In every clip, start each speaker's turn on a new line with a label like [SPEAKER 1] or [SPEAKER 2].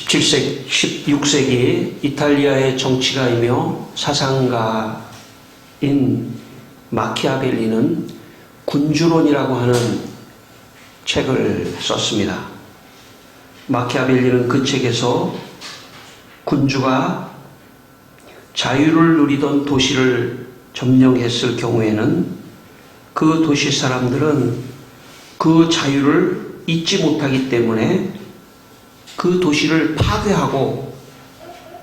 [SPEAKER 1] 16세기 이탈리아의 정치가이며 사상가인 마키아벨리는 군주론이라고 하는 책을 썼습니다. 마키아벨리는 그 책에서 군주가 자유를 누리던 도시를 점령했을 경우에는 그 도시 사람들은 그 자유를 잊지 못하기 때문에 그 도시를 파괴하고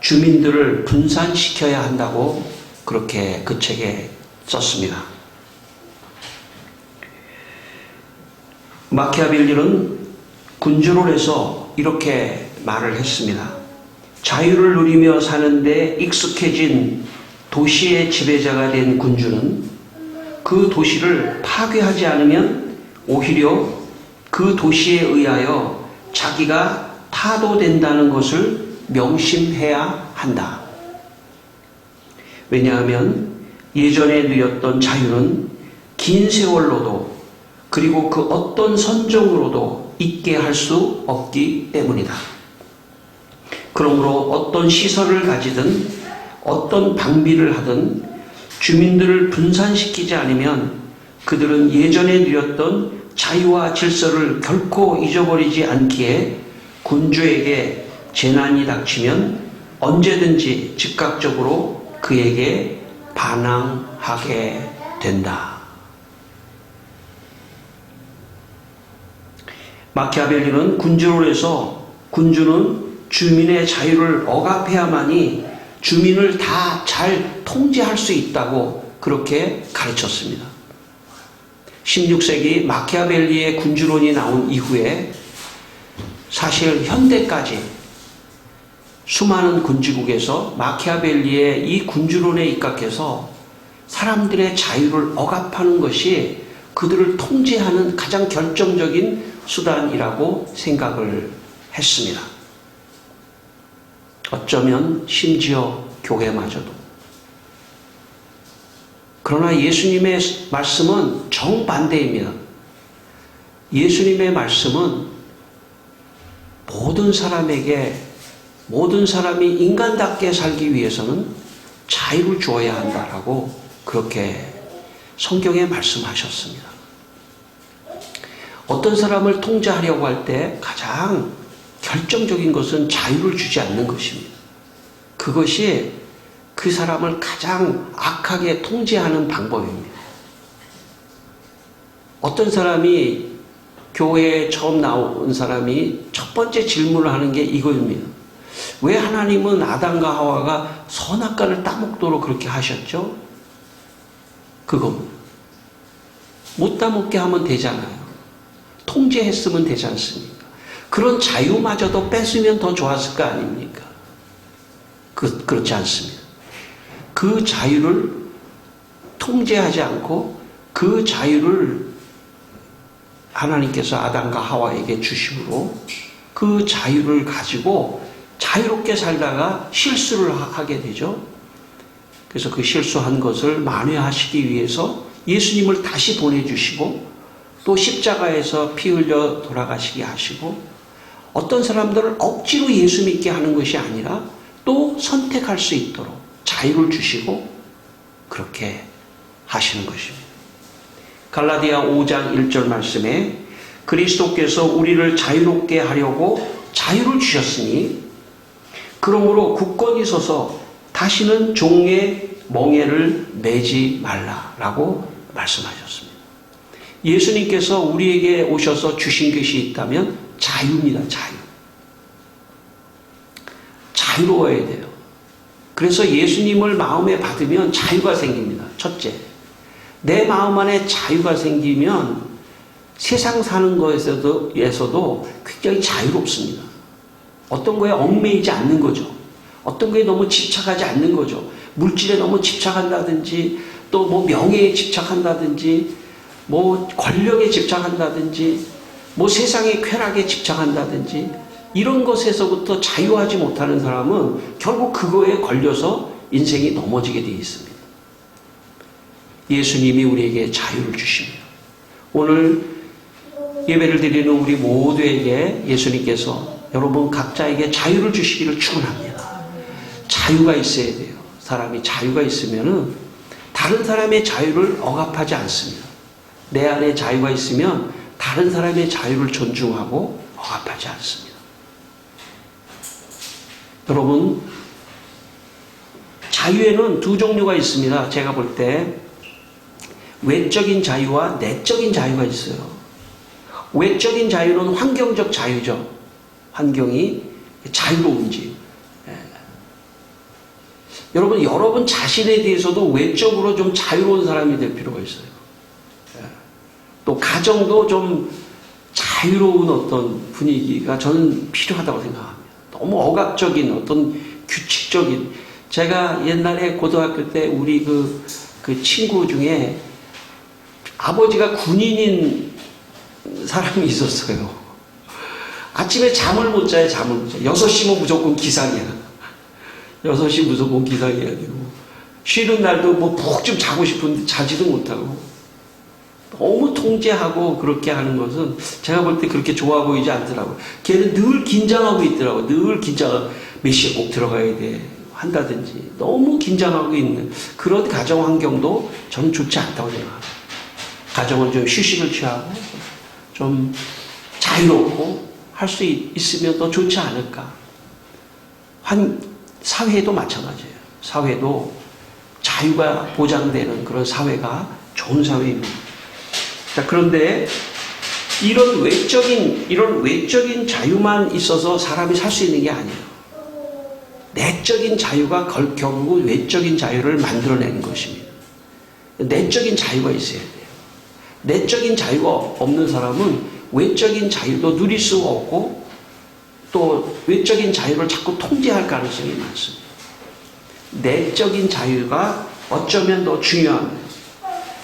[SPEAKER 1] 주민들을 분산시켜야 한다고 그렇게 그 책에 썼습니다. 마키아벨리는 군주론에서 이렇게 말을 했습니다. 자유를 누리며 사는데 익숙해진 도시의 지배자가 된 군주는 그 도시를 파괴하지 않으면 오히려 그 도시에 의하여 자기가 파도된다는 것을 명심해야 한다. 왜냐하면 예전에 누렸던 자유는 긴 세월로도 그리고 그 어떤 선정으로도 있게 할 수 없기 때문이다. 그러므로 어떤 시설을 가지든 어떤 방비를 하든 주민들을 분산시키지 않으면 그들은 예전에 누렸던 자유와 질서를 결코 잊어버리지 않기에 군주에게 재난이 닥치면 언제든지 즉각적으로 그에게 반항하게 된다. 마키아벨리는 군주론에서 군주는 주민의 자유를 억압해야만이 주민을 다 잘 통제할 수 있다고 그렇게 가르쳤습니다. 16세기 마키아벨리의 군주론이 나온 이후에 사실 현대까지 수많은 군주국에서 마키아벨리의 이 군주론에 입각해서 사람들의 자유를 억압하는 것이 그들을 통제하는 가장 결정적인 수단이라고 생각을 했습니다. 어쩌면 심지어 교회마저도. 그러나 예수님의 말씀은 정반대입니다. 예수님의 말씀은 모든 사람에게, 모든 사람이 인간답게 살기 위해서는 자유를 주어야 한다라고 그렇게 성경에 말씀하셨습니다. 어떤 사람을 통제하려고 할 때 가장 결정적인 것은 자유를 주지 않는 것입니다. 그것이 그 사람을 가장 악하게 통제하는 방법입니다. 어떤 사람이 교회에 처음 나온 사람이 첫 번째 질문을 하는 게 이거입니다. 왜 하나님은 아담과 하와가 선악과를 따먹도록 그렇게 하셨죠? 그겁니다. 못 따먹게 하면 되잖아요. 통제했으면 되지 않습니까? 그런 자유마저도 뺐으면 더 좋았을 거 아닙니까? 그렇지 않습니다. 그 자유를 통제하지 않고 그 자유를 하나님께서 아담과 하와에게 주심으로 그 자유를 가지고 자유롭게 살다가 실수를 하게 되죠. 그래서 그 실수한 것을 만회하시기 위해서 예수님을 다시 보내주시고 또 십자가에서 피 흘려 돌아가시게 하시고 어떤 사람들을 억지로 예수 믿게 하는 것이 아니라 또 선택할 수 있도록 자유를 주시고 그렇게 하시는 것입니다. 갈라디아 5장 1절 말씀에 그리스도께서 우리를 자유롭게 하려고 자유를 주셨으니 그러므로 굳건히 서서 다시는 종의 멍에를 매지 말라라고 말씀하셨습니다. 예수님께서 우리에게 오셔서 주신 것이 있다면 자유입니다. 자유. 자유로워야 돼요. 그래서 예수님을 마음에 받으면 자유가 생깁니다. 첫째, 내 마음 안에 자유가 생기면 세상 사는 것에서도 굉장히 자유롭습니다. 어떤 거에 얽매이지 않는 거죠. 어떤 거에 너무 집착하지 않는 거죠. 물질에 너무 집착한다든지 또 뭐 명예에 집착한다든지 뭐 권력에 집착한다든지 뭐 세상의 쾌락에 집착한다든지 이런 것에서부터 자유하지 못하는 사람은 결국 그거에 걸려서 인생이 넘어지게 되어 있습니다. 예수님이 우리에게 자유를 주십니다. 오늘 예배를 드리는 우리 모두에게 예수님께서 여러분 각자에게 자유를 주시기를 축원합니다. 자유가 있어야 돼요. 사람이 자유가 있으면은 다른 사람의 자유를 억압하지 않습니다. 내 안에 자유가 있으면 다른 사람의 자유를 존중하고 억압하지 않습니다. 여러분, 자유에는 두 종류가 있습니다. 제가 볼 때 외적인 자유와 내적인 자유가 있어요. 외적인 자유는 환경적 자유죠. 환경이 자유로운지. 여러분 자신에 대해서도 외적으로 좀 자유로운 사람이 될 필요가 있어요. 또 가정도 좀 자유로운 어떤 분위기가 저는 필요하다고 생각합니다. 너무 억압적인 어떤 규칙적인, 제가 옛날에 고등학교 때 우리 그 친구 중에 아버지가 군인인 사람이 있었어요. 아침에 잠을 못 자요, 잠을 못 자요. 6시면 무조건 기상이야. 6시 무조건 기상해야 되고, 쉬는 날도 뭐 푹 좀 자고 싶은데 자지도 못하고, 너무 통제하고 그렇게 하는 것은 제가 볼 때 그렇게 좋아 보이지 않더라고요. 걔는 늘 긴장하고 있더라고요. 늘 긴장하고, 몇 시에 꼭 들어가야 돼. 한다든지. 너무 긴장하고 있는 그런 가정 환경도 저는 좋지 않다고 생각합니다. 가정은 좀 휴식을 취하고, 좀 자유롭고 할 수 있으면 더 좋지 않을까. 사회도 마찬가지예요. 사회도 자유가 보장되는 그런 사회가 좋은 사회입니다. 자, 그런데 이런 외적인 자유만 있어서 사람이 살 수 있는 게 아니에요. 내적인 자유가 결국 외적인 자유를 만들어내는 것입니다. 내적인 자유가 있어야 돼요. 내적인 자유가 없는 사람은 외적인 자유도 누릴 수가 없고, 또 외적인 자유를 자꾸 통제할 가능성이 많습니다. 내적인 자유가 어쩌면 더 중요합니다.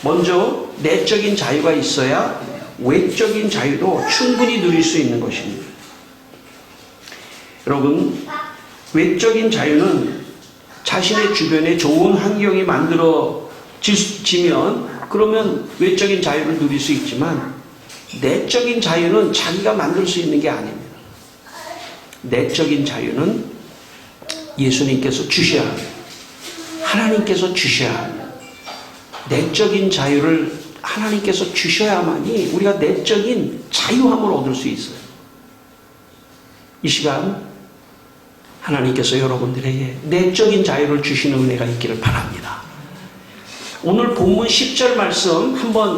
[SPEAKER 1] 먼저 내적인 자유가 있어야 외적인 자유도 충분히 누릴 수 있는 것입니다. 여러분, 외적인 자유는 자신의 주변에 좋은 환경이 만들어지면 그러면 외적인 자유를 누릴 수 있지만, 내적인 자유는 자기가 만들 수 있는 게 아닙니다. 내적인 자유는 예수님께서 주셔야 합니다. 하나님께서 주셔야 합니다. 내적인 자유를 하나님께서 주셔야만이 우리가 내적인 자유함을 얻을 수 있어요. 이 시간 하나님께서 여러분들에게 내적인 자유를 주시는 은혜가 있기를 바랍니다. 오늘 본문 10절 말씀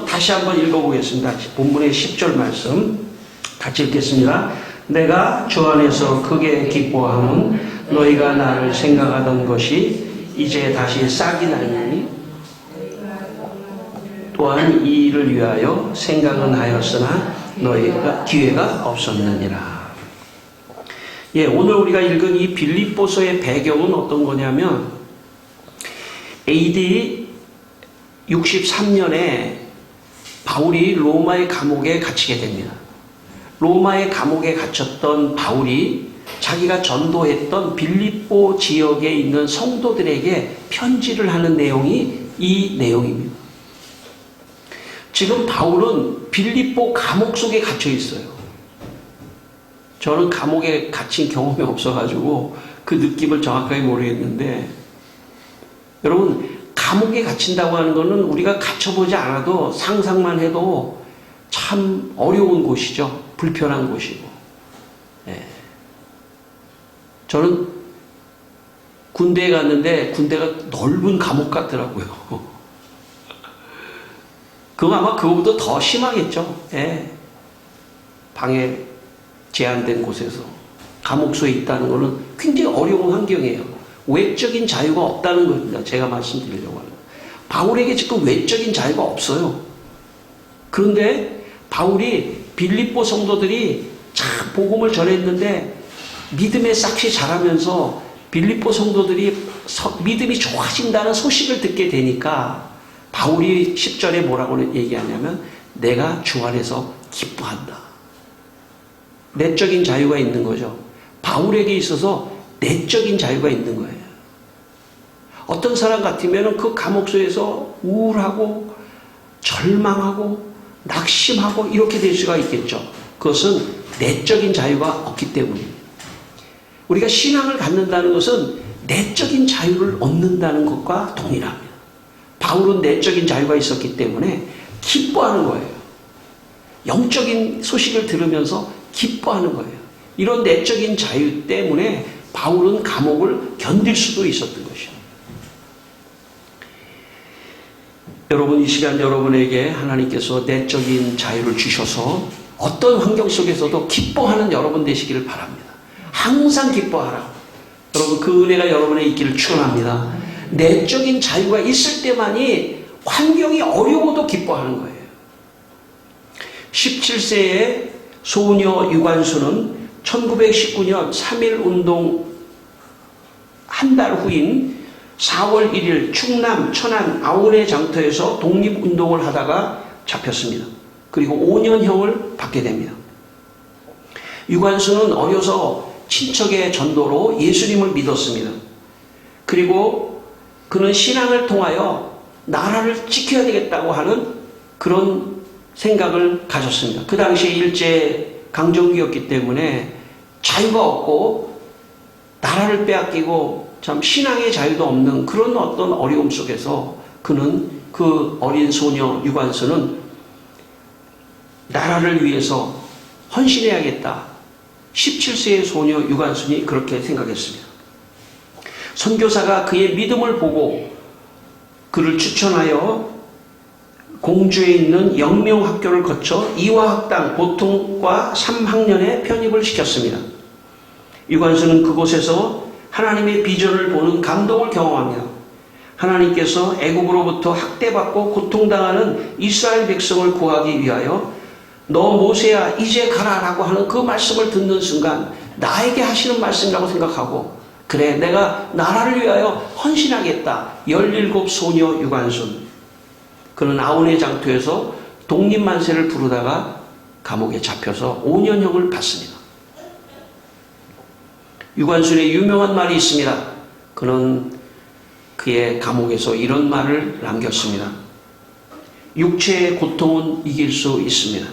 [SPEAKER 1] 다시 한번 읽어보겠습니다. 본문의 10절 말씀 같이 읽겠습니다. 내가 주 안에서 크게 기뻐함은 너희가 나를 생각하던 것이 이제 다시 싹이 나니, 또한 이 일을 위하여 생각은 하였으나 너희가 기회가 없었느니라. 예, 오늘 우리가 읽은 이 빌립보서의 배경은 어떤 거냐면 AD 63년에 바울이 로마의 감옥에 갇히게 됩니다. 로마의 감옥에 갇혔던 바울이 자기가 전도했던 빌립보 지역에 있는 성도들에게 편지를 하는 내용이 이 내용입니다. 지금 바울은 빌립보 감옥 속에 갇혀 있어요. 저는 감옥에 갇힌 경험이 없어가지고 그 느낌을 정확하게 모르겠는데, 여러분, 감옥에 갇힌다고 하는 것은 우리가 갇혀보지 않아도 상상만 해도 참 어려운 곳이죠. 불편한 곳이고. 예. 저는 군대에 갔는데 군대가 넓은 감옥 같더라고요. 그건 아마 그거보다 더 심하겠죠. 예. 방에 제한된 곳에서 감옥소에 있다는 것은 굉장히 어려운 환경이에요. 외적인 자유가 없다는 겁니다. 제가 말씀드리려고 하는. 바울에게 지금 외적인 자유가 없어요. 그런데 바울이 빌립보 성도들이 참 복음을 전했는데 믿음의 싹이 자라면서 빌립보 성도들이 믿음이 좋아진다는 소식을 듣게 되니까 바울이 10절에 뭐라고 얘기하냐면 내가 주 안에서 기뻐한다. 내적인 자유가 있는 거죠. 바울에게 있어서 내적인 자유가 있는 거예요. 어떤 사람 같으면 그 감옥소에서 우울하고 절망하고 낙심하고 이렇게 될 수가 있겠죠. 그것은 내적인 자유가 없기 때문입니다. 우리가 신앙을 갖는다는 것은 내적인 자유를 얻는다는 것과 동일합니다. 바울은 내적인 자유가 있었기 때문에 기뻐하는 거예요. 영적인 소식을 들으면서 기뻐하는 거예요. 이런 내적인 자유 때문에 바울은 감옥을 견딜 수도 있었던 것입니다. 여러분, 이 시간 여러분에게 하나님께서 내적인 자유를 주셔서 어떤 환경 속에서도 기뻐하는 여러분 되시기를 바랍니다. 항상 기뻐하라. 여러분, 그 은혜가 여러분의 있기를 축원합니다. 내적인 자유가 있을 때만이 환경이 어려워도 기뻐하는 거예요. 17세의 소녀 유관수는 1919년 3.1 운동 한 달 후인 4월 1일 충남 천안 아운의 장터에서 독립운동을 하다가 잡혔습니다. 그리고 5년형을 받게 됩니다. 유관수는 어려서 친척의 전도로 예수님을 믿었습니다. 그리고 그는 신앙을 통하여 나라를 지켜야 되겠다고 하는 그런 생각을 가졌습니다. 그 당시에 일제 강점기였기 때문에 자유가 없고 나라를 빼앗기고 참 신앙의 자유도 없는 그런 어떤 어려움 속에서 그는 그 어린 소녀 유관수는 나라를 위해서 헌신해야겠다. 17세의 소녀 유관순이 그렇게 생각했습니다. 선교사가 그의 믿음을 보고 그를 추천하여 공주에 있는 영명학교를 거쳐 이화학당 보통과 3학년에 편입을 시켰습니다. 유관순은 그곳에서 하나님의 비전을 보는 감동을 경험합니다. 하나님께서 애국으로부터 학대받고 고통당하는 이스라엘 백성을 구하기 위하여 너 모세야 이제 가라라고 하는 그 말씀을 듣는 순간 나에게 하시는 말씀이라고 생각하고 그래 내가 나라를 위하여 헌신하겠다. 17 소녀 유관순. 그는 아운의 장터에서 독립만세를 부르다가 감옥에 잡혀서 5년형을 받습니다. 유관순의 유명한 말이 있습니다. 그는 그의 감옥에서 이런 말을 남겼습니다. 육체의 고통은 이길 수 있습니다.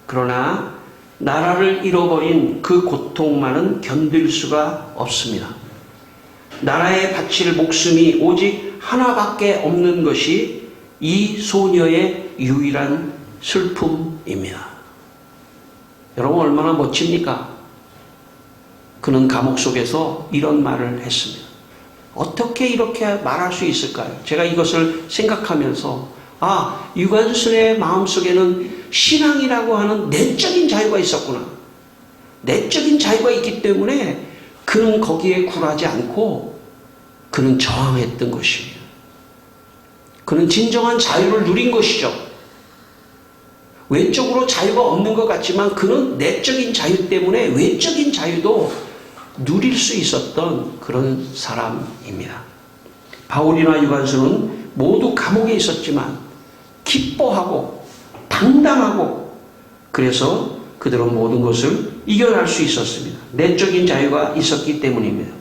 [SPEAKER 1] 그러나 나라를 잃어버린 그 고통만은 견딜 수가 없습니다. 나라에 바칠 목숨이 오직 하나밖에 없는 것이 이 소녀의 유일한 슬픔입니다. 여러분 얼마나 멋집니까? 그는 감옥 속에서 이런 말을 했습니다. 어떻게 이렇게 말할 수 있을까요? 제가 이것을 생각하면서 유관순의 마음속에는 신앙이라고 하는 내적인 자유가 있었구나. 내적인 자유가 있기 때문에 그는 거기에 굴하지 않고 그는 저항했던 것입니다. 그는 진정한 자유를 누린 것이죠. 외적으로 자유가 없는 것 같지만 그는 내적인 자유 때문에 외적인 자유도 누릴 수 있었던 그런 사람입니다. 바울이나 유관순은 모두 감옥에 있었지만 기뻐하고 당당하고 그래서 그들은 모든 것을 이겨낼 수 있었습니다. 내적인 자유가 있었기 때문입니다.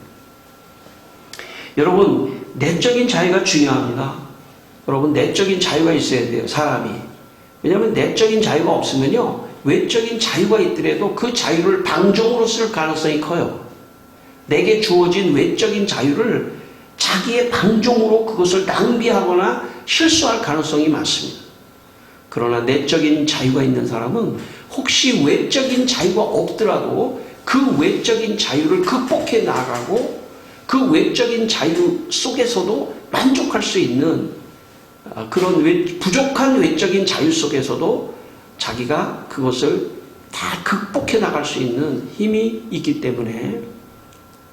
[SPEAKER 1] 여러분 내적인 자유가 중요합니다. 여러분 내적인 자유가 있어야 돼요. 사람이. 왜냐하면 내적인 자유가 없으면요 외적인 자유가 있더라도 그 자유를 방종으로 쓸 가능성이 커요. 내게 주어진 외적인 자유를 자기의 방종으로 그것을 낭비하거나 실수할 가능성이 많습니다. 그러나 내적인 자유가 있는 사람은 혹시 외적인 자유가 없더라도 그 외적인 자유를 극복해 나가고 그 외적인 자유 속에서도 만족할 수 있는 그런 부족한 외적인 자유 속에서도 자기가 그것을 다 극복해 나갈 수 있는 힘이 있기 때문에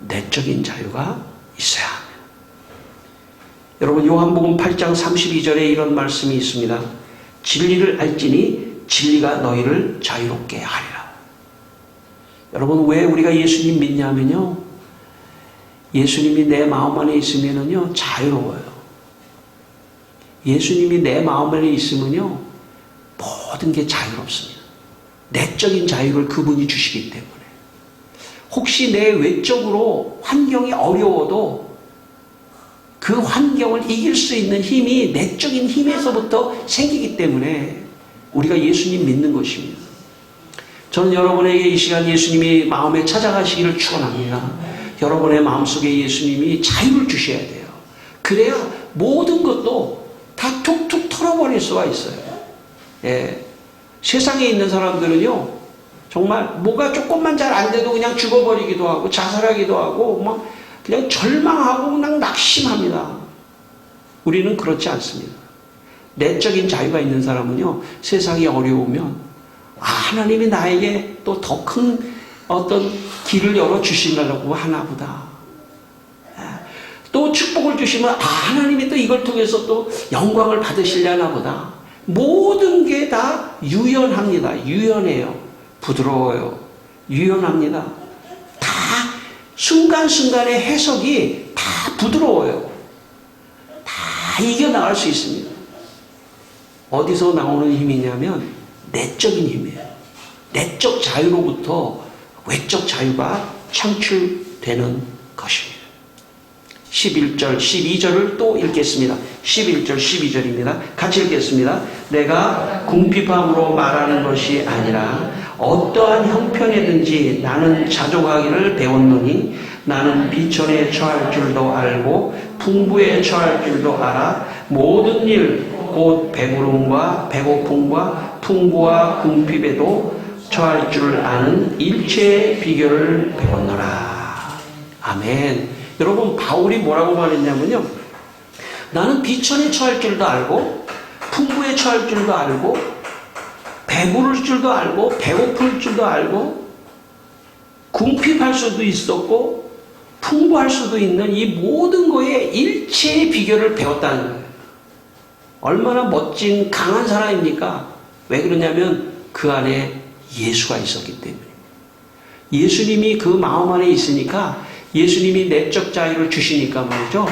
[SPEAKER 1] 내적인 자유가 있어야 합니다. 여러분 요한복음 8장 32절에 이런 말씀이 있습니다. 진리를 알지니 진리가 너희를 자유롭게 하리라. 여러분 왜 우리가 예수님 믿냐면요 예수님이 내 마음 안에 있으면요 자유로워요. 예수님이 내 마음 안에 있으면요 모든 게 자유롭습니다. 내적인 자유를 그분이 주시기 때문에 혹시 내 외적으로 환경이 어려워도 그 환경을 이길 수 있는 힘이 내적인 힘에서부터 생기기 때문에 우리가 예수님 믿는 것입니다. 저는 여러분에게 이 시간 예수님이 마음에 찾아가시기를 축원합니다. 여러분의 마음속에 예수님이 자유를 주셔야 돼요. 그래야 모든 것도 다 툭툭 털어버릴 수가 있어요. 예. 세상에 있는 사람들은요, 정말 뭐가 조금만 잘 안 돼도 그냥 죽어버리기도 하고 자살하기도 하고 막 그냥 절망하고 그냥 낙심합니다. 우리는 그렇지 않습니다. 내적인 자유가 있는 사람은요, 세상이 어려우면 하나님이 나에게 또 더 큰 어떤 길을 열어주시려고 하나보다. 또 축복을 주시면 하나님이 또 이걸 통해서 또 영광을 받으시려나 보다. 모든 게 다 유연합니다. 유연해요. 부드러워요. 유연합니다. 다 순간순간의 해석이 다 부드러워요. 다 이겨나갈 수 있습니다. 어디서 나오는 힘이냐면 내적인 힘이에요. 내적 자유로부터 외적 자유가 창출되는 것입니다. 11절, 12절을 또 읽겠습니다. 11절, 12절입니다. 같이 읽겠습니다. 내가 궁핍함으로 말하는 것이 아니라 어떠한 형편에든지 나는 자족하기를 배웠노니 나는 비천에 처할 줄도 알고 풍부에 처할 줄도 알아 모든 일 곧 배부름과 배고픔과 풍부와 궁핍에도 처할 줄 아는 일체의 비결을 배웠노라. 아멘. 여러분, 바울이 뭐라고 말했냐면요, 나는 비천에 처할 줄도 알고 풍부에 처할 줄도 알고 배부를 줄도 알고 배고플 줄도 알고 궁핍할 수도 있었고 풍부할 수도 있는 이 모든 거에 일체의 비결을 배웠다는 거예요. 얼마나 멋진 강한 사람입니까? 왜 그러냐면 그 안에 예수가 있었기 때문입니다. 예수님이 그 마음 안에 있으니까 예수님이 내적 자유를 주시니까 말이죠.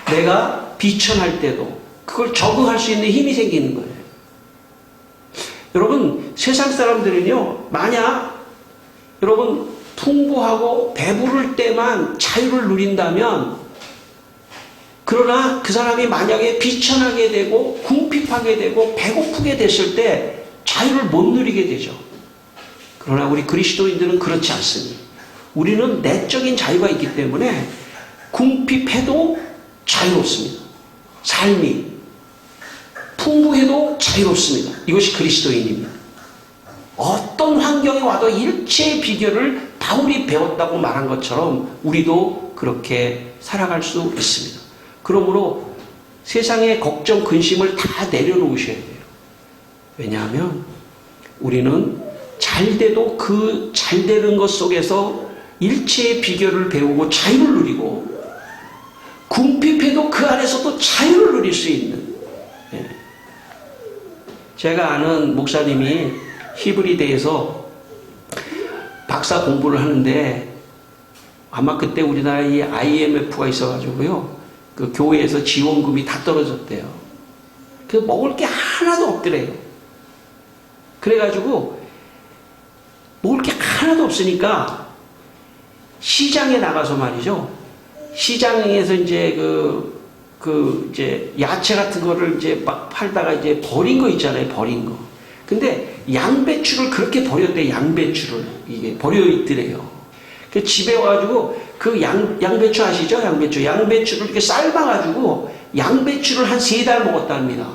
[SPEAKER 1] 내가 비천할 때도 그걸 적응할 수 있는 힘이 생기는 거예요. 여러분, 세상 사람들은요, 만약 여러분 풍부하고 배부를 때만 자유를 누린다면, 그러나 그 사람이 만약에 비천하게 되고 궁핍하게 되고 배고프게 됐을 때 자유를 못 누리게 되죠. 그러나 우리 그리스도인들은 그렇지 않습니다. 우리는 내적인 자유가 있기 때문에 궁핍해도 자유롭습니다. 삶이 풍부해도 자유롭습니다. 이것이 그리스도인입니다. 어떤 환경에 와도 일체의 비결을 바울이 배웠다고 말한 것처럼 우리도 그렇게 살아갈 수 있습니다. 그러므로 세상의 걱정, 근심을 다 내려놓으셔야 돼요. 왜냐하면 우리는 잘 돼도 그 잘 되는 것 속에서 일체의 비결을 배우고 자유를 누리고, 궁핍해도 그 안에서도 자유를 누릴 수 있는. 제가 아는 목사님이 히브리대에서 박사 공부를 하는데, 아마 그때 우리나라에 IMF가 있어가지고요, 그 교회에서 지원금이 다 떨어졌대요. 그래서 먹을 게 하나도 없더래요. 그래가지고 먹을 게 하나도 없으니까 시장에 나가서 말이죠. 시장에서 이제 이제 야채 같은 거를 이제 막 팔다가 이제 버린 거 있잖아요. 버린 거. 근데 양배추를 그렇게 버렸대. 양배추를 이게 버려 있더래요. 그 집에 와가지고 그 양배추 아시죠? 양배추를 이렇게 삶아가지고 양배추를 한 3달 먹었답니다.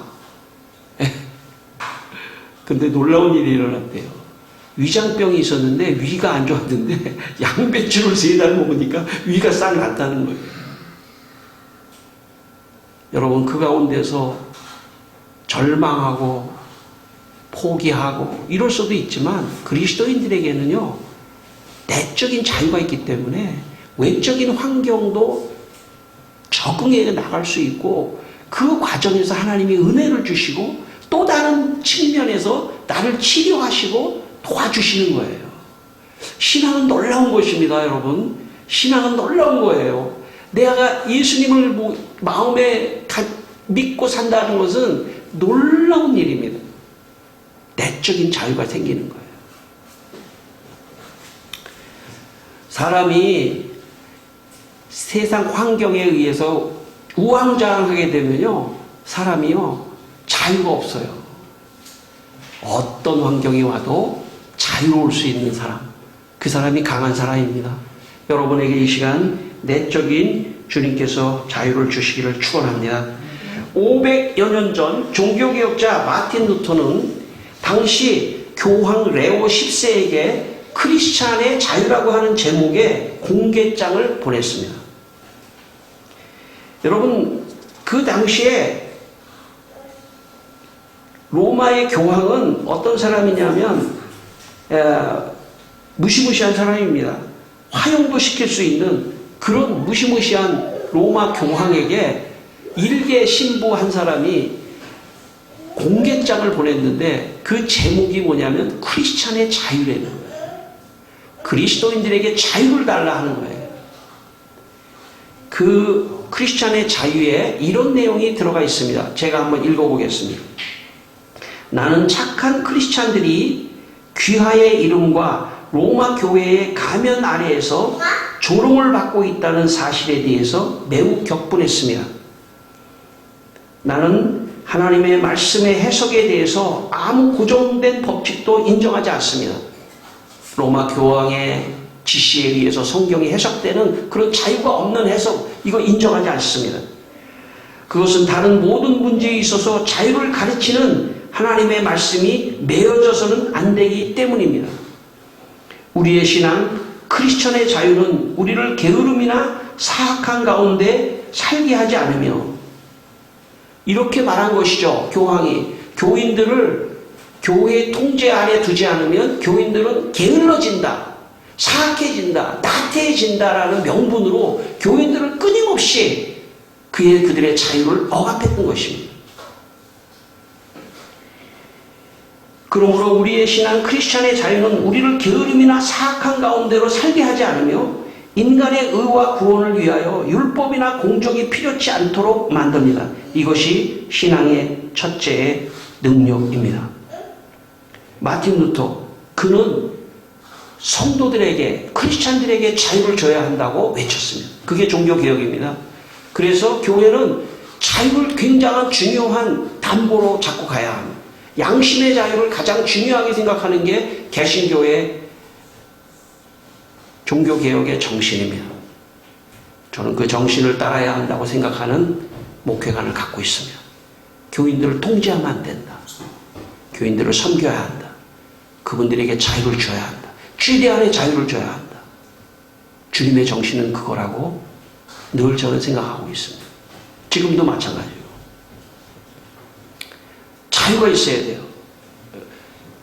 [SPEAKER 1] 근데 놀라운 일이 일어났대요. 위장병이 있었는데 위가 안 좋았는데 양배추를 3달 먹으니까 위가 싹 났다는 거예요. 여러분, 그 가운데서 절망하고 포기하고 이럴 수도 있지만 그리스도인들에게는요, 내적인 자유가 있기 때문에 외적인 환경도 적응해 나갈 수 있고, 그 과정에서 하나님이 은혜를 주시고 또 다른 측면에서 나를 치료하시고 도와주시는 거예요. 신앙은 놀라운 것입니다, 여러분. 신앙은 놀라운 거예요. 내가 예수님을 마음에 믿고 산다는 것은 놀라운 일입니다. 내적인 자유가 생기는 거예요. 사람이 세상 환경에 의해서 우왕좌왕하게 되면요, 사람이요, 자유가 없어요. 어떤 환경이 와도 자유로울 수 있는 사람, 그 사람이 강한 사람입니다. 여러분에게 이 시간 내적인 주님께서 자유를 주시기를 축원합니다. 500여 년 전 종교개혁자 마틴 루터는 당시 교황 레오 10세에게 크리스찬의 자유라고 하는 제목의 공개장을 보냈습니다. 여러분, 그 당시에 로마의 교황은 어떤 사람이냐면 무시무시한 사람입니다. 화형도 시킬 수 있는 그런 무시무시한 로마 교황에게 일개 신부 한 사람이 공개장을 보냈는데 그 제목이 뭐냐면 크리스찬의 자유라는 거예요. 그리스도인들에게 자유를 달라 하는 거예요. 그 크리스찬의 자유에 이런 내용이 들어가 있습니다. 제가 한번 읽어보겠습니다. 나는 착한 크리스찬들이 귀하의 이름과 로마 교회의 가면 아래에서 조롱을 받고 있다는 사실에 대해서 매우 격분했습니다. 나는 하나님의 말씀의 해석에 대해서 아무 고정된 법칙도 인정하지 않습니다. 로마 교황의 지시에 의해서 성경이 해석되는 그런 자유가 없는 해석, 이거 인정하지 않습니다. 그것은 다른 모든 문제에 있어서 자유를 가르치는 하나님의 말씀이 매어져서는 안 되기 때문입니다. 우리의 신앙, 크리스천의 자유는 우리를 게으름이나 사악한 가운데 살게 하지 않으며, 이렇게 말한 것이죠. 교황이 교인들을 교회의 통제 아래 두지 않으면 교인들은 게을러진다, 사악해진다, 나태해진다라는 명분으로 교인들을 끊임없이 그들의 자유를 억압했던 것입니다. 그러므로 우리의 신앙 크리스찬의 자유는 우리를 게으름이나 사악한 가운데로 살게 하지 않으며 인간의 의와 구원을 위하여 율법이나 공적이 필요치 않도록 만듭니다. 이것이 신앙의 첫째의 능력입니다. 마틴 루터, 그는 성도들에게, 크리스찬들에게 자유를 줘야 한다고 외쳤습니다. 그게 종교개혁입니다. 그래서 교회는 자유를 굉장한 중요한 담보로 잡고 가야 합니다. 양심의 자유를 가장 중요하게 생각하는 게 개신교의 종교개혁의 정신입니다. 저는 그 정신을 따라야 한다고 생각하는 목회관을 갖고 있습니다. 교인들을 통제하면 안 된다. 교인들을 섬겨야 한다. 그분들에게 자유를 줘야 한다. 최대한의 자유를 줘야 한다. 주님의 정신은 그거라고 늘 저는 생각하고 있습니다. 지금도 마찬가지예요. 자유가 있어야 돼요.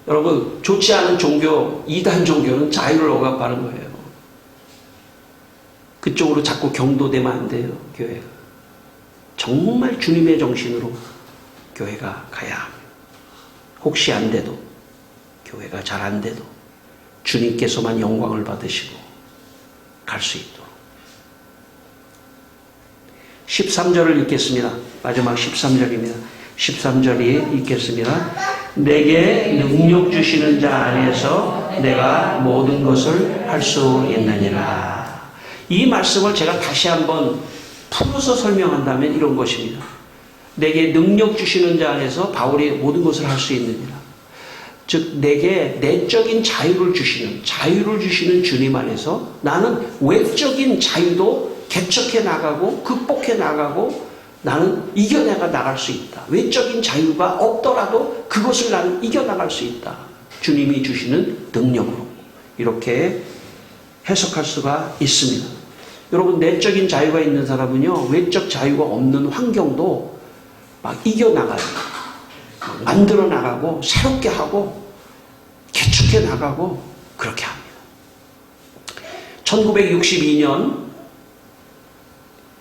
[SPEAKER 1] 여러분, 좋지 않은 종교, 이단 종교는 자유를 억압하는 거예요. 그쪽으로 자꾸 경도되면 안 돼요, 교회가. 정말 주님의 정신으로 교회가 가야 합니다. 혹시 안 돼도, 교회가 잘 안 돼도 주님께서만 영광을 받으시고 갈 수 있도록. 13절을 읽겠습니다. 마지막 13절입니다. 13절이 읽겠습니다. 내게 능력 주시는 자 안에서 내가 모든 것을 할 수 있느니라. 이 말씀을 제가 다시 한번 풀어서 설명한다면 이런 것입니다. 내게 능력 주시는 자 안에서 바울이 모든 것을 할 수 있느니라. 즉 내게 내적인 자유를 주시는 주님 안에서 나는 외적인 자유도 개척해 나가고 극복해 나가고 나는 이겨내가 나갈 수 있다. 외적인 자유가 없더라도 그것을 나는 이겨나갈 수 있다. 주님이 주시는 능력으로. 이렇게 해석할 수가 있습니다. 여러분, 내적인 자유가 있는 사람은요, 외적 자유가 없는 환경도 막 이겨나가요. 만들어 나가고 새롭게 하고 개척해 나가고 그렇게 합니다. 1962년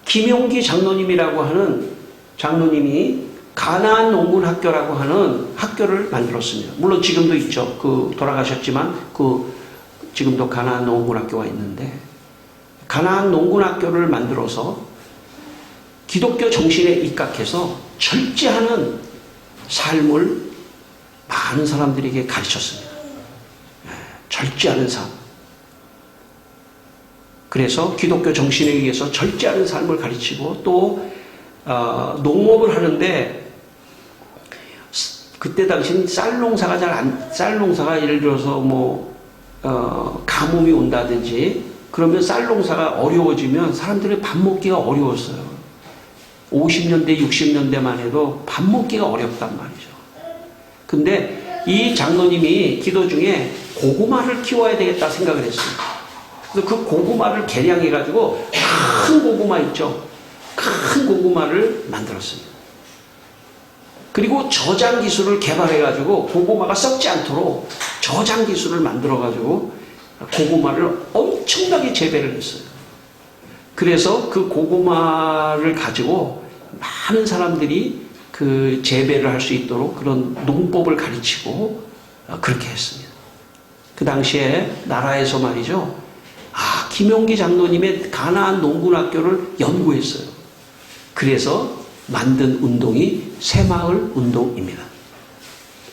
[SPEAKER 1] 김용기 장로님이라고 하는 장로님이 가나안 농군학교라고 하는 학교를 만들었습니다. 물론 지금도 있죠. 돌아가셨지만 지금도 가나안 농군학교가 있는데, 가나안 농군학교를 만들어서 기독교 정신에 입각해서 절제하는 삶을 많은 사람들에게 가르쳤습니다. 절제하는 삶. 그래서 기독교 정신에 의해서 절제하는 삶을 가르치고 또 농업을 하는데 그때 당시는 쌀 농사가 예를 들어서 가뭄이 온다든지 그러면 쌀 농사가 어려워지면 사람들이 밥 먹기가 어려웠어요. 50년대, 60년대만 해도 밥 먹기가 어렵단 말이죠. 근데 이 장로님이 기도 중에 고구마를 키워야 되겠다 생각을 했습니다. 그래서 그 고구마를 개량해가지고 큰 고구마 있죠. 큰 고구마를 만들었습니다. 그리고 저장 기술을 개발해가지고 고구마가 썩지 않도록 저장 기술을 만들어가지고 고구마를 엄청나게 재배를 했어요. 그래서 그 고구마를 가지고 많은 사람들이 그 재배를 할 수 있도록 그런 농법을 가르치고 그렇게 했습니다. 그 당시에 나라에서 말이죠. 김용기 장로님의 가나안 농군학교를 연구했어요. 그래서 만든 운동이 새마을 운동입니다.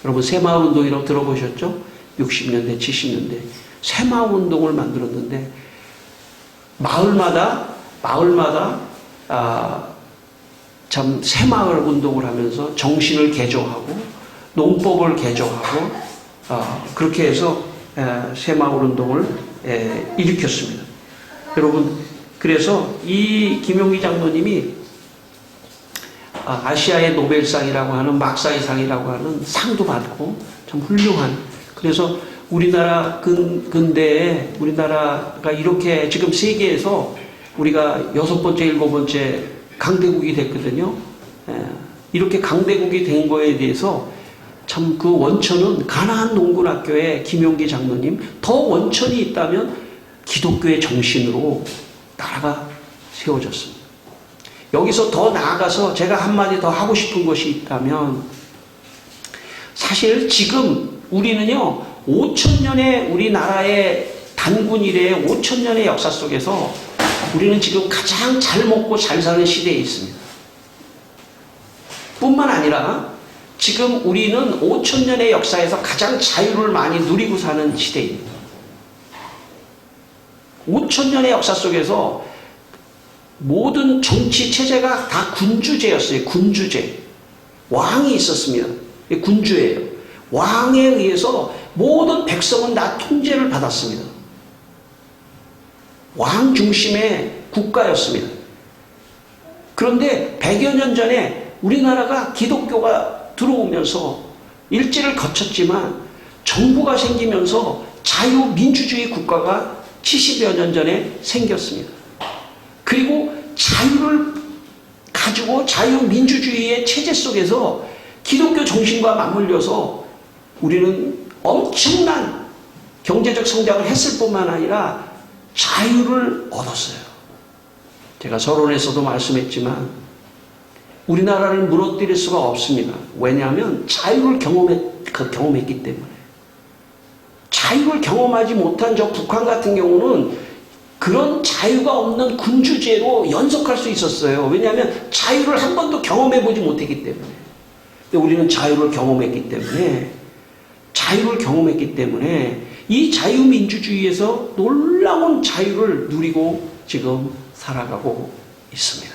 [SPEAKER 1] 여러분 새마을 운동이라고 들어보셨죠? 60년대, 70년대 새마을 운동을 만들었는데 마을마다 참 새마을 운동을 하면서 정신을 개조하고 농법을 개조하고 그렇게 해서 새마을 운동을 일으켰습니다. 여러분 그래서 이 김용기 장로님이 아시아의 노벨상이라고 하는 막사이상이라고 하는 상도 받고 참 훌륭한, 그래서 우리나라 근대에 우리나라가 이렇게 지금 세계에서 우리가 6번째, 7번째 강대국이 됐거든요. 이렇게 강대국이 된 거에 대해서 참 그 원천은 가나안 농군학교의 김용기 장로님, 더 원천이 있다면 기독교의 정신으로 나라가 세워졌습니다. 여기서 더 나아가서 제가 한마디 더 하고 싶은 것이 있다면, 사실 지금 우리는요 5,000년의 우리나라의 단군 이래의 5,000년의 역사 속에서 우리는 지금 가장 잘 먹고 잘 사는 시대에 있습니다. 뿐만 아니라 지금 우리는 5,000년의 역사에서 가장 자유를 많이 누리고 사는 시대입니다. 5,000년의 역사 속에서 모든 정치 체제가 다 군주제였어요. 군주제. 왕이 있었습니다. 군주예요. 왕에 의해서 모든 백성은 다 통제를 받았습니다. 왕 중심의 국가였습니다. 그런데 100여 년 전에 우리나라가 기독교가 들어오면서 일제를 거쳤지만 정부가 생기면서 자유민주주의 국가가 70여 년 전에 생겼습니다. 그리고 자유를 가지고 자유민주주의의 체제 속에서 기독교 정신과 맞물려서 우리는 엄청난 경제적 성장을 했을 뿐만 아니라 자유를 얻었어요. 제가 서론에서도 말씀했지만 우리나라를 무너뜨릴 수가 없습니다. 왜냐하면 자유를 경험했기 때문에. 자유를 경험하지 못한 저 북한 같은 경우는 그런 자유가 없는 군주제로 연속할 수 있었어요. 왜냐하면 자유를 한 번도 경험해보지 못했기 때문에. 근데 우리는 자유를 경험했기 때문에 이 자유민주주의에서 놀라운 자유를 누리고 지금 살아가고 있습니다.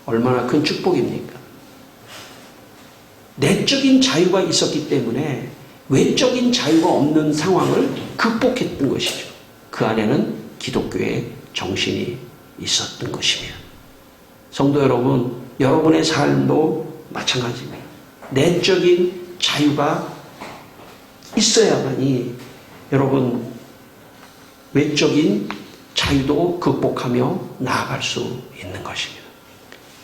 [SPEAKER 1] 얼마나 큰 축복입니까? 내적인 자유가 있었기 때문에 외적인 자유가 없는 상황을 극복했던 것이죠. 그 안에는 기독교의 정신이 있었던 것입니다. 성도 여러분, 여러분의 삶도 마찬가지입니다. 내적인 자유가 있어야만이 여러분 외적인 자유도 극복하며 나아갈 수 있는 것입니다.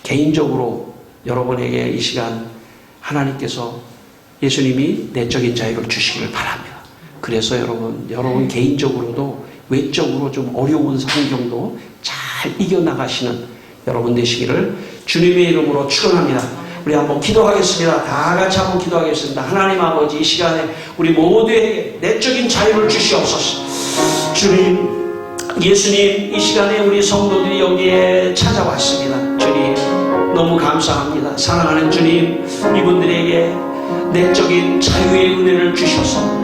[SPEAKER 1] 개인적으로 여러분에게 이 시간 하나님께서 예수님이 내적인 자유를 주시기를 바랍니다. 그래서 여러분 개인적으로도 외적으로 좀 어려운 환경도 잘 이겨나가시는 여러분 되시기를 주님의 이름으로 축원합니다. 우리 한번 기도하겠습니다. 다 같이 한번 기도하겠습니다. 하나님 아버지, 이 시간에 우리 모두에게 내적인 자유를 주시옵소서. 주님, 예수님, 이 시간에 우리 성도들이 여기에 찾아왔습니다. 주님, 너무 감사합니다. 사랑하는 주님, 이분들에게 내적인 자유의 은혜를 주셔서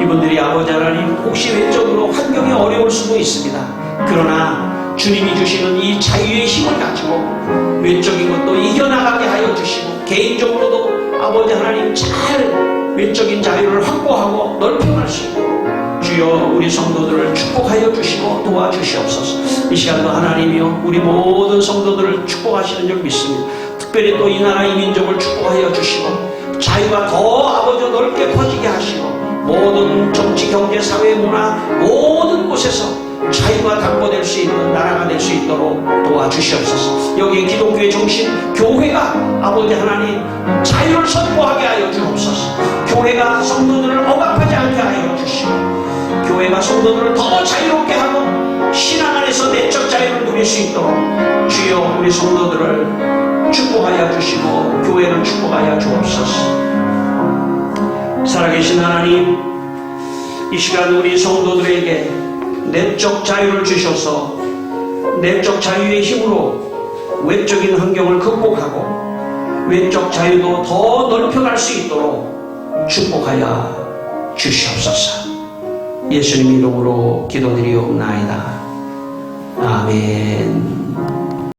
[SPEAKER 1] 이분들이 아버지 하나님 혹시 외적으로 환경이 어려울 수도 있습니다. 그러나 주님이 주시는 이 자유의 힘을 가지고 외적인 것도 이겨나가게 하여 주시고 개인적으로도 아버지 하나님 잘 외적인 자유를 확보하고 넓혀갈 수 있도록 주여 우리 성도들을 축복하여 주시고 도와주시옵소서. 이 시간도 하나님이여 우리 모든 성도들을 축복하시는 줄 믿습니다. 특별히 또 이 나라 이 민족을 축복하여 주시고 자유가 더 아버지 넓게 퍼지게 하시고 모든 정치 경제 사회 문화 모든 곳에서 자유가 담보될 수 있는 나라가 될 수 있도록 도와주시옵소서. 여기 기독교의 정신 교회가 아버지 하나님 자유를 선포하게 하여 주옵소서. 교회가 성도들을 억압하지 않게 하여 주시고 교회가 성도들을 더 자유롭게 하고 신앙 안에서 내적 자유를 누릴 수 있도록 주여 우리 성도들을 축복하여 주시고 교회를 축복하여 주옵소서. 살아계신 하나님, 이 시간 우리 성도들에게 내적 자유를 주셔서 내적 자유의 힘으로 외적인 환경을 극복하고 외적 자유도 더 넓혀갈 수 있도록 축복하여 주시옵소서. 예수님 이름으로 기도드리옵나이다. 아멘.